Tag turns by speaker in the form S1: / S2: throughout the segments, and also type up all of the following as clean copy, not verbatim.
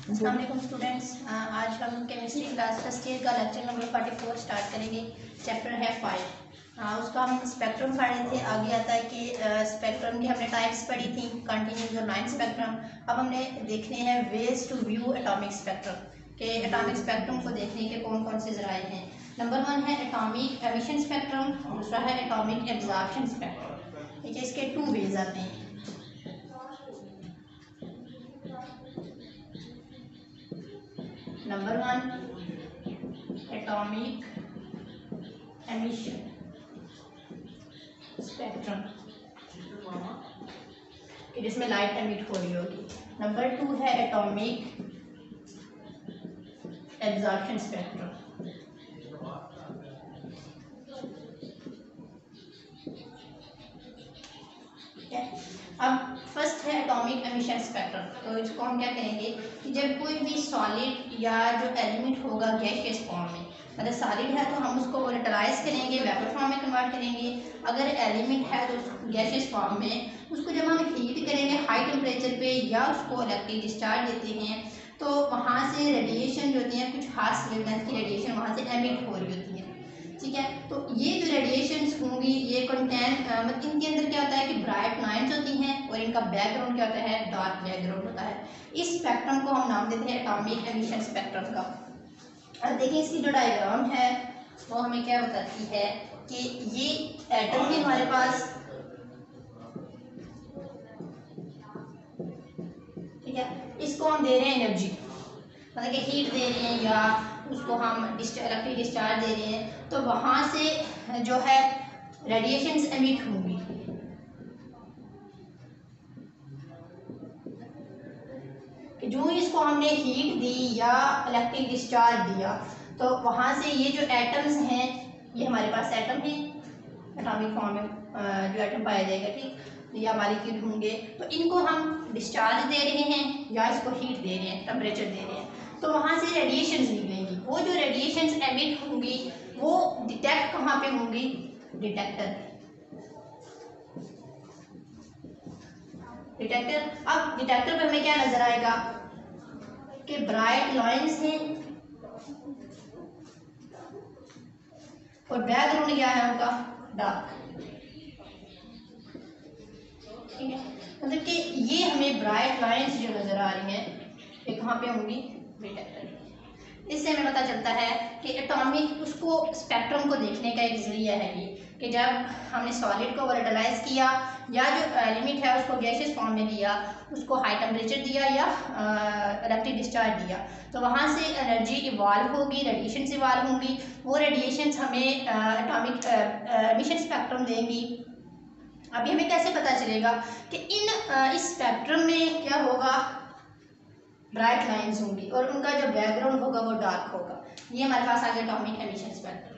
S1: अस्सलाम वालेकुम स्टूडेंट्स, आज हम केमिस्ट्री क्लास फर्स्ट ईयर का लेक्चर नंबर 44 स्टार्ट करेंगे। चैप्टर है 5। उसका हम स्पेक्ट्रम पढ़ रहे थे। आगे आता है कि स्पेक्ट्रम की हमने टाइप्स पढ़ी थी, कंटिन्यूस और लाइन स्पेक्ट्रम। अब हमने देखने हैं ways to view atomic spectrum के एटॉमिक स्पेक्ट्रम को देखने के कौन कौन से जराए हैं। नंबर 1 है एटॉमिक एमिशन स्पेक्ट्रम, दूसरा है एटॉमिक एब्जॉर्प्शन स्पेक्ट्रम। ठीक है, इसके 2 वेज आते हैं। नंबर 1 एटॉमिक एमिशन स्पेक्ट्रम कि जिसमें लाइट एमिट हो रही होगी। नंबर 2 है एटॉमिक एब्जॉर्प्शन स्पेक्ट्रम। अब फर्स्ट है एटॉमिक एमिशन स्पेक्ट्रम। तो इसको हम क्या कहेंगे कि जब कोई भी सॉलिड या जो एलिमेंट होगा गैसियस फॉर्म में, अगर सॉलिड है तो हम उसको वोलेटाइज करेंगे, वेपर फॉर्म में कन्वर्ट करेंगे। अगर एलिमेंट है तो गैसियस फॉर्म में उसको जब हम हीट करेंगे हाई टेम्परेचर पे या उसको इलेक्ट्रिक डिस्चार्ज देते हैं तो वहाँ से रेडिएशन जो होती है, कुछ खास वेवलेंथ की रेडिएशन वहाँ से एमिट हो रही होती है। ठीक है, तो ये जो रेडिएशंस होंगी ये कंटेन मतलब इनके अंदर क्या होता है कि ब्राइट लाइंस होती हैं और इनका बैकग्राउंड क्या होता है, डार्क बैकग्राउंड होता है। इस स्पेक्ट्रम को हम नाम देते हैं एटॉमिक एमिशन स्पेक्ट्रम का। अब देखिए इसकी जो डायग्राम है वो हमें क्या बताती है कि ये एटम है हमारे पास। ठीक है, इसको हम दे रहे हैं एनर्जी, मतलब कि हीट दे रहे हैं या उसको हम इलेक्ट्रिक डिस्चार्ज दे रहे हैं, तो वहाँ से जो है रेडिएशंस एमिट होंगी। कि जो इसको हमने हीट दी या इलेक्ट्रिक डिस्चार्ज दिया तो वहाँ से ये जो एटम्स हैं, ये हमारे पास एटम है एटॉमिक फॉर्म में जो एटम पाया जाएगा, ठीक, या मॉलिक्यूल होंगे, तो इनको हम डिस्चार्ज दे रहे हैं या इसको हीट दे रहे हैं, टेम्परेचर दे रहे हैं, तो वहाँ से रेडिएशंस निकलेंगी। वो जो रेडिएशंस एमिट होंगी वो डिटेक्ट कहाँ पे होंगी, डिटेक्टर। अब डिटेक्टर पे हमें क्या नजर आएगा कि ब्राइट लाइंस हैं और बैकग्राउंड क्या है उनका, डार्क। ठीक है, मतलब कि ये हमें ब्राइट लाइंस जो नजर आ रही हैं ये कहाँ पे होंगी, डिटेक्टर। इससे हमें पता चलता है कि एटॉमिक उसको स्पेक्ट्रम को देखने का एक जरिया है ये कि जब हमने सॉलिड को वोलेटाइज किया या जो एलिमेंट है उसको गैसियस फॉर्म में दिया, उसको हाई टेम्परेचर दिया या इलेक्ट्रिक डिस्चार्ज दिया, तो वहाँ से एनर्जी इवॉल्व होगी, रेडिएशंस इवॉल्व होंगी। वो रेडिएशंस हमें एटॉमिक एमिशन स्पेक्ट्रम देंगी। अभी हमें कैसे पता चलेगा कि इस स्पेक्ट्रम में क्या होगा, ब्राइट लाइंस होंगी और उनका जो बैकग्राउंड होगा वो डार्क होगा। ये हमारे पास आ गया एटॉमिक एमिशन स्पेक्ट्रम।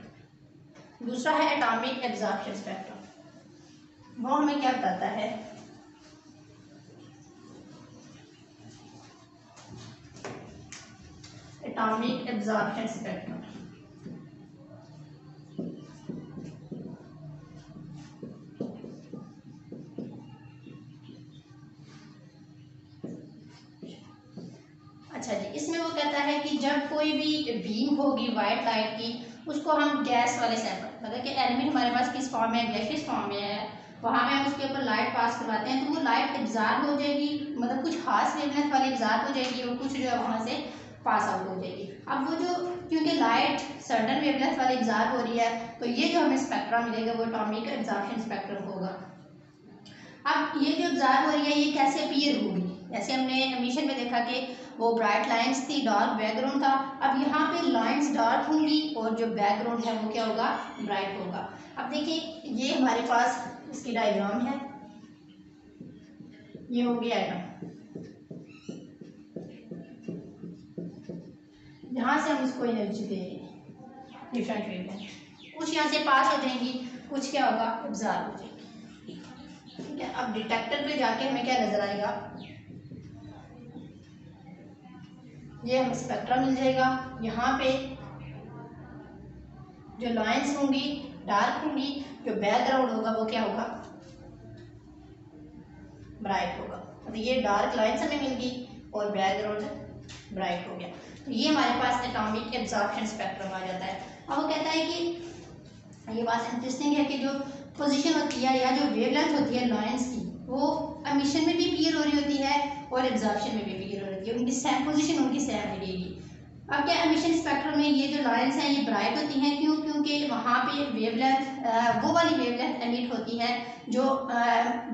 S1: दूसरा है एटॉमिक एब्जॉर्प्शन स्पेक्ट्रम। वो हमें क्या बताता है, एटॉमिक एब्जॉर्प्शन स्पेक्ट्रम। अच्छा जी, इसमें वो कहता है कि जब कोई भी बीम होगी वाइट लाइट की, उसको हम गैस वाले सैंपल, मतलब कि एलिमेंट हमारे पास किस फॉर्म में है, गैसियस फॉर्म में है, वहाँ में हम उसके ऊपर लाइट पास करवाते हैं तो वो लाइट एब्जॉर्ब हो जाएगी, मतलब कुछ खास वेवलेंथ वाली एब्जॉर्ब हो जाएगी और कुछ जो है वहाँ से पास आउट हो जाएगी। अब वो जो क्योंकि लाइट सर्टन वेवलेंथ वाली एब्जॉर्ब हो रही है तो ये जो हमें स्पेक्ट्रम मिलेगा वो एटॉमिक एब्जॉर्प्शन स्पेक्ट्रम होगा। अब ये जो एब्जॉर्ब हो रही है ये कैसे अपीयर होगी, जैसे हमने एमिशन में देखा कि वो ब्राइट लाइंस थी, डार्क बैकग्राउंड था। अब यहाँ पे लाइंस डार्क होंगी और जो बैकग्राउंड है वो क्या होगा, ब्राइट होगा। अब देखिए ये हमारे पास इसकी डायग्राम है, ये हो गया एटम, यहाँ से हम इसको एनर्जी दे रहे हैं डिफरेंट वेवलेंथ, कुछ यहाँ से पास हो जाएंगी, कुछ क्या होगा, एब्जॉर्ब हो जाएगी। ठीक है, अब डिटेक्टर पे जाके हमें क्या नजर आएगा, ये हमें स्पेक्ट्रम मिल जाएगा। यहाँ पे जो लाइंस होंगी डार्क होंगी, जो बैकग्राउंड होगा वो क्या होगा, ब्राइट होगा। तो ये डार्क लाइंस हमें मिल गई और बैकग्राउंड ब्राइट हो गया। तो ये हमारे पास एटॉमिक एब्जॉर्प्शन स्पेक्ट्रम आ जाता है। अब वो कहता है कि ये बात इंटरेस्टिंग है कि जो पोजीशन होती है या जो वेवलेंथ होती है लाइंस की, वो एमिशन में भी अपीयर हो रही होती है और एब्जॉर्प्शन में भी अपीयर हो रही है, उनकी सेम पोजीशन उनकी सेम लगेगी। अब क्या एमिशन स्पेक्ट्रम में ये जो लाइंस हैं ये ब्राइट होती हैं, क्यों? क्योंकि वहाँ पे वेवलेंथ वो वाली वेवलेंथ एमिट होती है जो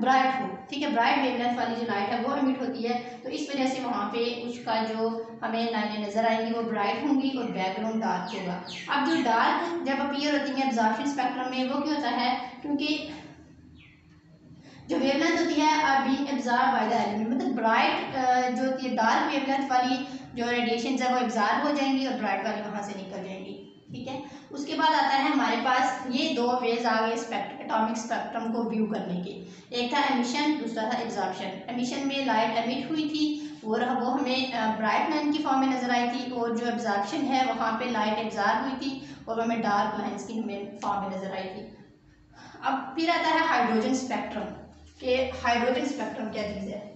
S1: ब्राइट हो, ठीक है, ब्राइट वेवलेंथ वाली जो लाइट है वो एमिट होती है। तो इस वजह से वहाँ पे उसका जो हमें लाइनें नजर आएंगी वो ब्राइट होंगी और बैकग्राउंड डार्क होगा। अब जो डार्क जब अपीयर होती है एब्जॉर्प्शन स्पेक्ट्रम में, वो क्यों होता है? क्योंकि जो वेवलेंथ होती है are being absorb by the element, मतलब ब्राइट जो होती है डार्क वेवलेंथ वाली जो रेडिएशन है वो एब्जॉर्ब हो जाएंगी और ब्राइट वाली वहाँ से निकल जाएंगी, ठीक है। उसके बाद आता है हमारे पास ये दो वेज आ गए एटॉमिक स्पेक्ट्रम को व्यू करने के, एक था एमिशन, दूसरा था एब्जॉर्प्शन। एमिशन में लाइट एमिट हुई थी और वो हमें ब्राइट लाइन की फॉर्म में नजर आई थी, और जो एब्जॉर्प्शन है वहाँ पे लाइट एब्जॉर्ब हुई थी और हमें डार्क लाइन्स की हमें फॉर्म में नजर आई थी। अब फिर आता है हाइड्रोजन स्पेक्ट्रम, कि हाइड्रोजन स्पेक्ट्रम क्या चीज़ है।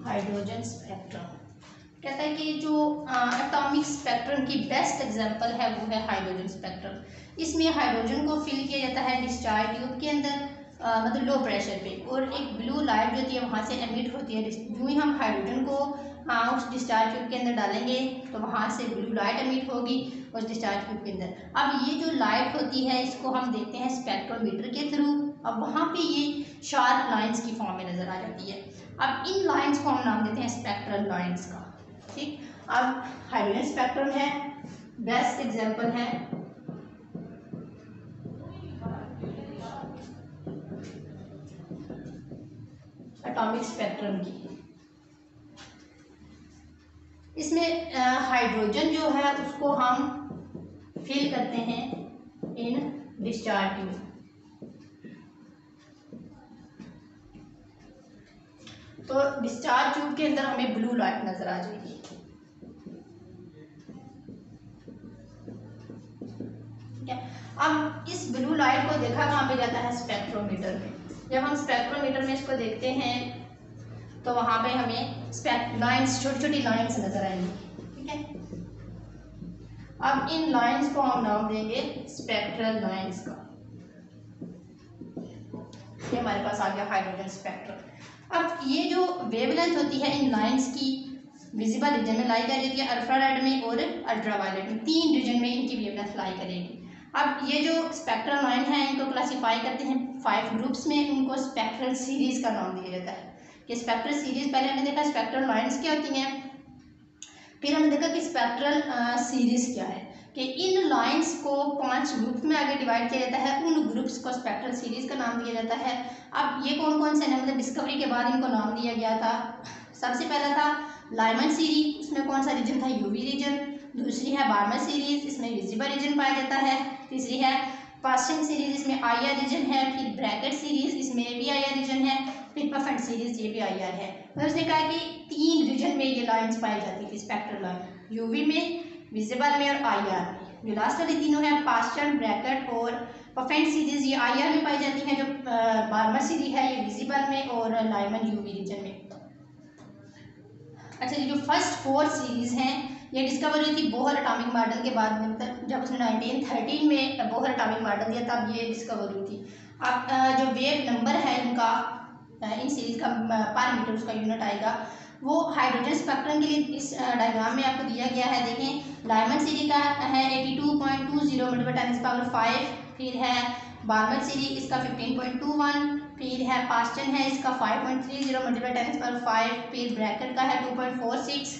S1: हाइड्रोजन स्पेक्ट्रम कहता है कि जो एटॉमिक स्पेक्ट्रम की बेस्ट एग्जांपल है वो है हाइड्रोजन स्पेक्ट्रम। इसमें हाइड्रोजन को फिल किया जाता है डिस्चार्ज ट्यूब के अंदर, मतलब लो प्रेशर पे, और एक ब्लू लाइट जो होती है वहाँ से एमिट होती है। जो ही हम हाइड्रोजन को उस डिस्चार्ज ट्यूब के अंदर डालेंगे तो वहाँ से ब्लू लाइट एमिट होगी उस डिस्चार्ज ट्यूब के अंदर। अब ये जो लाइट होती है इसको हम देखते हैं स्पेक्ट्रोमीटर के थ्रू। अब वहाँ पे ये शार्प लाइंस की फॉर्म में नज़र आ जाती है। अब इन लाइंस को हम नाम देते हैं स्पेक्ट्रल लाइंस का, ठीक। अब हाइड्रोजन स्पेक्ट्रम है, बेस्ट एग्जांपल है एटॉमिक स्पेक्ट्रम की। इसमें हाइड्रोजन जो है उसको हम फिल करते हैं इन डिस्चार्ज ट्यूब। तो डिस्चार्ज ट्यूब के अंदर हमें ब्लू लाइट नजर आ जाएगी, ठीक है। अब इस ब्लू लाइट को देखा कहाँ पे जाता है? स्पेक्ट्रोमीटर में। जब हम स्पेक्ट्रोमीटर में इसको देखते हैं तो वहां पे हमें लाइंस, छोटी छोटी लाइंस नजर आएंगी, ठीक है। अब इन लाइंस को हम नाम देंगे स्पेक्ट्रल लाइंस का। ये हमारे पास आ गया हाइड्रोजन स्पेक्ट्रम। अब ये जो वेवलेंथ होती है इन लाइंस की विजिबल रीजन में लाई करेगी, अल्ट्रारेड में और अल्ट्रावायलेट में, 3 रीजन में इनकी वेवलेंथ लाई करेगी। अब ये जो स्पेक्ट्रल लाइन है इनको क्लासीफाई करते हैं 5 ग्रुप्स में। उनको स्पेक्ट्रल सीरीज का नाम दिया जाता है कि स्पेक्ट्रल सीरीज, पहले हमने देखा स्पेक्ट्रल लाइंस क्या होती हैं, फिर हमने देखा कि स्पेक्ट्रल सीरीज क्या है, कि इन लाइंस को 5 ग्रुप में आगे डिवाइड किया जाता है। उन ग्रुप्स को स्पेक्ट्रल सीरीज का नाम दिया जाता है। अब ये कौन कौन से हैं, मतलब डिस्कवरी के बाद इनको नाम दिया गया था। सबसे पहला था लाइमन सीरीज, उसमें कौन सा रीजन था? UV region. दूसरी है बार्मर सीरीज, इसमें विजिबल रीजन पाया जाता है। तीसरी है पास्टिंग सीरीज, इसमें आईआर रीजन है। फिर ब्रैकेट सीरीज, इसमें भी आईआर रीजन है। फिर पफेंट सीरीज, ये भी आईआर है। मतलब उसने कहा कि 3 रीजन में ये लाइंस पाई जाती थी स्पेक्ट्रल लाइन, यूवी में, विजिबल में और आईआर में। जो लास्ट वाली तीनों है पास्टन, ब्रैकेट और पफेंट सीरीज, ये आईआर में पाई जाती हैं। जो बार्मर सीरीज है ये विजिबल में और लाइमन यूवी रीजन में। अच्छा, ये जो फर्स्ट 4 सीरीज हैं ये डिस्कवर हुई थी बोहर एटॉमिक मॉडल के बाद में, मतलब जब उसने 1913 में बोहर एटॉमिक मॉडल दिया तब ये डिस्कवर हुई थी। अब जो वेव नंबर है इनका, इन सीरीज का पर मीटर उसका यूनिट आएगा, वो हाइड्रोजन स्पेक्ट्रम के लिए इस डायग्राम में आपको दिया गया है। देखें, लाइमन सीरीज का है 82.20 × 10⁵, फिर है बार्मर सीरीज इसका 15.21, फिर है पास्टन है इसका 5.30 × 10⁵, फिर ब्रैकेट का है 2.46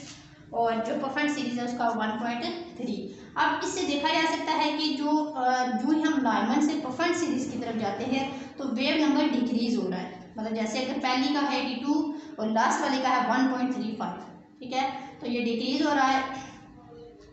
S1: और जो पफेंट सीरीज है उसका 1.3। अब इससे देखा जा सकता है कि जो ही हम लाइमन से पफेंट सीरीज की तरफ जाते हैं तो वेव नंबर डिक्रीज हो रहा है। मतलब जैसे अगर पहली का है 82 और लास्ट वाले का है 1.35, ठीक है, तो ये डिक्रीज हो रहा है।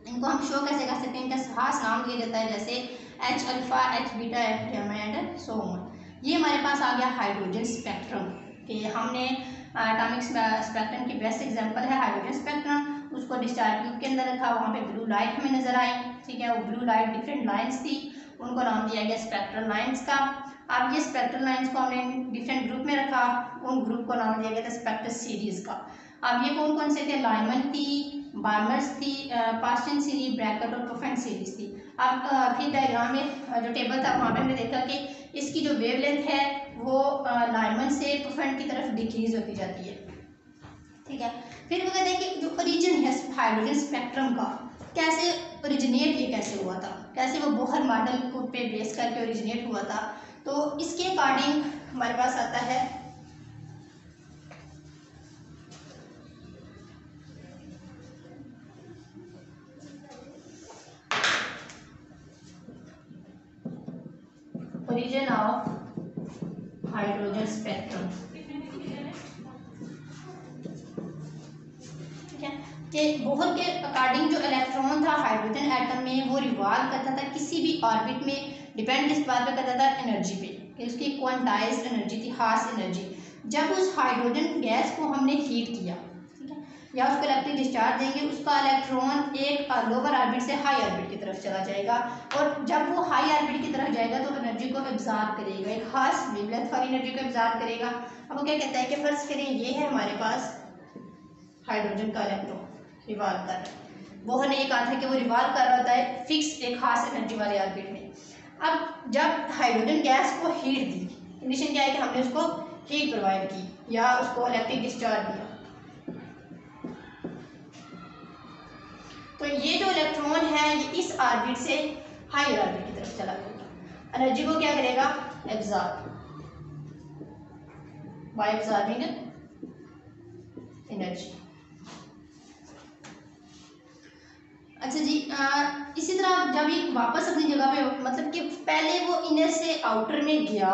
S1: इनको हम शो कैसे कर सकते हैं? इनका खास नाम दिया जाता है, जैसे H alpha, H beta, F gamma and so on. ये हमारे पास आ गया हाइड्रोजन स्पेक्ट्रम, कि हमने एटॉमिक स्पेक्ट्रम की बेस्ट एग्जांपल है हाइड्रोजन स्पेक्ट्रम। उसको डिस्चार्ज ट्यूब के अंदर रखा, वहाँ पे ब्लू लाइट हमें नजर आई, ठीक है। वो ब्लू लाइट डिफरेंट लाइंस थी, उनको नाम दिया गया स्पेक्ट्रल लाइंस का। अब ये स्पेक्ट्रल लाइंस को हमने डिफरेंट ग्रुप में रखा, उन ग्रुप को नाम दिया गया था स्पेक्ट्रल सीरीज का। अब ये कौन कौन से थे? लाइमन थी, बार्मर्स थी, पास्टन सीरीज, ब्रैकेट और प्रोफेंट सीरीज थी। अब फिर डायग्राम में जो टेबल था वहाँ पे हमने देखा कि इसकी जो वेवलेंथ है वो लाइमन से प्रोफेंट की तरफ डिक्रीज होती जाती है, ठीक है। फिर वो कहते हैं कि जो ओरिजिन है हाइड्रोजन स्पेक्ट्रम का, कैसे ओरिजिनेट ये कैसे हुआ था, कैसे वो बोहर मॉडल को पे बेस करके ओरिजिनेट हुआ था। तो इसके अकॉर्डिंग हमारे पास आता है origin of hydrogen spectrum, ठीक है। कि बोहर के अकॉर्डिंग जो इलेक्ट्रॉन था हाइड्रोजन एटम में वो रिवॉल्व करता था किसी भी ऑर्बिट में, डिपेंड इस बात पे करता था एनर्जी पे, कि उसकी क्वांटाइज्ड एनर्जी थी, खास एनर्जी। जब उस हाइड्रोजन गैस को हमने हीट किया, ठीक है, या उसको इलेक्ट्रिक डिस्चार्ज देंगे, उसका इलेक्ट्रॉन एक लोअर ऑर्बिट से हाई ऑर्बिट की तरफ चला जाएगा, और जब वो हाई ऑर्बिट की तरफ जाएगा तो एनर्जी को एब्जॉर्ब करेगा, एक खास वेवलेंथ वाली एनर्जी को एब्जॉर्ब करेगा। अब वो क्या कहता है कि फर्ज करें ये है हमारे पास हाइड्रोजन का इलेक्ट्रॉन रिवॉल्व कर रहा है, वो हमने ये कहा था कि वो रिवॉल्व कर रहा होता है फिक्स एक खास एनर्जी वाले ऑर्बिट में। अब जब हाइड्रोजन गैस को हीट दी, कंडीशन क्या है कि हमने उसको हीट प्रोवाइड की या उसको इलेक्ट्रिक डिस्चार्ज दिया, तो ये जो इलेक्ट्रॉन है ये इस ऑर्बिट से हायर ऑर्बिट की तरफ चला जाएगा, एनर्जी को क्या करेगा? Absorb, bye absorbing energy. अच्छा जी, इसी तरह जब ये वापस अपनी जगह पे, मतलब कि पहले वो इनर से आउटर में गया,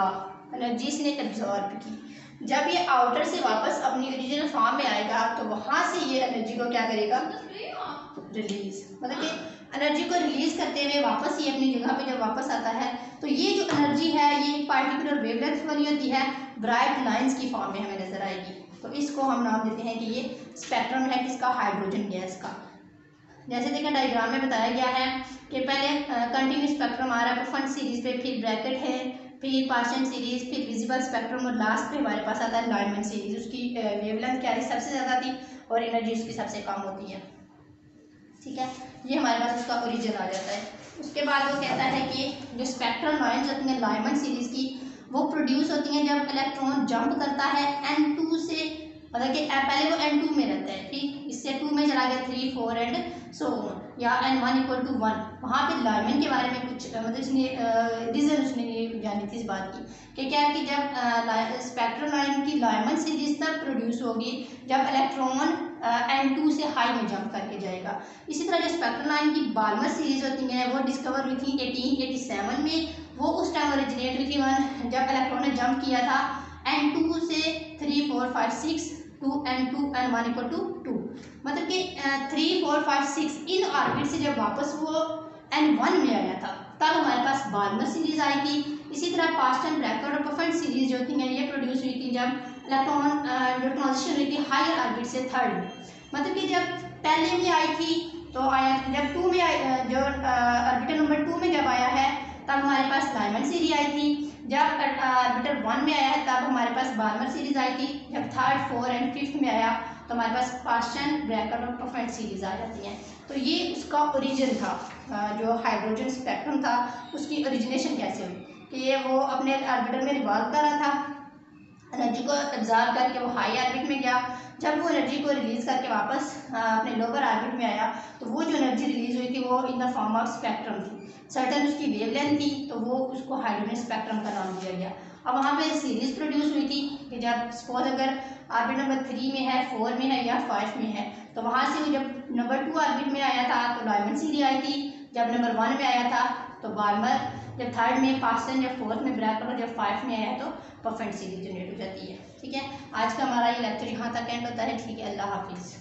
S1: एनर्जी इसने एब्जॉर्ब की, जब ये आउटर से वापस अपनी ओरिजिनल फॉर्म में आएगा तो वहां से ये एनर्जी को क्या करेगा? रिलीज, मतलब कि एनर्जी को रिलीज करते हुए वापस ये अपनी जगह पे जब वापस आता है तो ये जो एनर्जी है ये पार्टिकुलर वेवलेंथ वाली होती है, ब्राइट लाइंस की फॉर्म में हमें नजर आएगी। तो इसको हम नाम देते हैं कि ये स्पेक्ट्रम है किसका? हाइड्रोजन गैस का। जैसे देखा डायग्राम में बताया गया है कि पहले कंटिन्यू स्पेक्ट्रम आ रहा है प्रोफेंट सीरीज पे, फिर ब्रैकेट है, फिर पार्शियल सीरीज, फिर विजिबल स्पेक्ट्रम, और लास्ट पे हमारे पास आता है लाइमन सीरीज। उसकी वेवलेंथ क्या थी? सबसे ज़्यादा थी, और एनर्जी उसकी सबसे कम होती है, ठीक है। ये हमारे पास उसका ओरिजिन आ जाता है। उसके बाद वो कहता है कि जो स्पेक्ट्रल लाइन्स होती हैं लाइमन सीरीज की, वो प्रोड्यूस होती हैं जब इलेक्ट्रॉन जंप करता है N2 से, मतलब कि पहले वो N2 में रहता है, ठीक, इससे 2 में चला गया 3, 4 एंड सो या N1 = 1। वहाँ पे लाइमन के बारे में कुछ मतलब इसने रीज़न उसने जानी थी इस बात की कि क्या है कि जब स्पेक्ट्रल लाइन की लाइमन सीरीज तब प्रोड्यूस होगी जब इलेक्ट्रॉन N2 से हाई में जंप करके जाएगा। इसी तरह जो स्पेक्ट्रल लाइन की बार्मर सीरीज होती हैं वो डिस्कवर हुई थी 1887 में, वो उस टाइम ओरिजिनेट हुई थी जब इलेक्ट्रॉन ने जंप किया था N2 से 3, 4, 5, 6 to N2 N1 = 2, मतलब कि 3, 4, 5, 6 इन ऑर्बिट से जब वापस वो N1 में आया था तब हमारे पास बार्मर सीरीज आई थी। इसी तरह पास्टन, ब्रैकेट और प्रोफेंट सीरीज जो थी ये प्रोड्यूस हुई थी जब इलेक्ट्रॉन जो ट्रांजिशन हुई थी हायर ऑर्बिट से थर्ड में, मतलब कि जब पहले में आई थी तो आया, जब 2 में आई, जो ऑर्बिटल नंबर 2 में जब आया है तब हमारे पास लाइमन सीरीज आई थी, जब ऑर्बिटल 1 में आया है तब हमारे पास बार्मर सीरीज आई थी, जब 3rd, 4th एंड 5th में आया तो हमारे पास पास्टन, ब्रैकेट और प्रोफेंट सीरीज आ जाती हैं। तो ये उसका ओरिजिन था, जो हाइड्रोजन स्पेक्ट्रम था उसकी ओरिजिनेशन कैसे हुई कि ये वो अपने ऑर्बिटल में रिवॉल्व कर रहा था, एनर्जी को एब्जॉर्ब करके वो हाई ऑर्बिट में गया, जब वो एनर्जी को रिलीज करके वापस अपने लोअर ऑर्बिट में आया तो वो जो एनर्जी रिलीज हुई थी वो in the form of spectrum थी, सर्टन उसकी वेवलेंथ थी, तो वो उसको हाइड्रोजन स्पेक्ट्रम का नाम दिया गया। अब वहाँ पे सीरीज प्रोड्यूस हुई थी कि जब सपोज अगर ऑर्बिट नंबर 3 में है, 4 में है या 5 में है, तो वहाँ से वो जब नंबर 2 ऑर्बिट में आया था तो लाइमन सीरीज आई थी, जब नंबर 1 में आया था तो बार्मर, जब 3rd में पास्टन, जब 4th में ब्रैकेट और जब 5 में आया तो प्रोफेंट सीरीज जनरेट हो जाती है। ठीक है, आज का हमारा ये लेक्चर यहाँ तक एंड होता है। ठीक है, अल्लाह हाफिज़।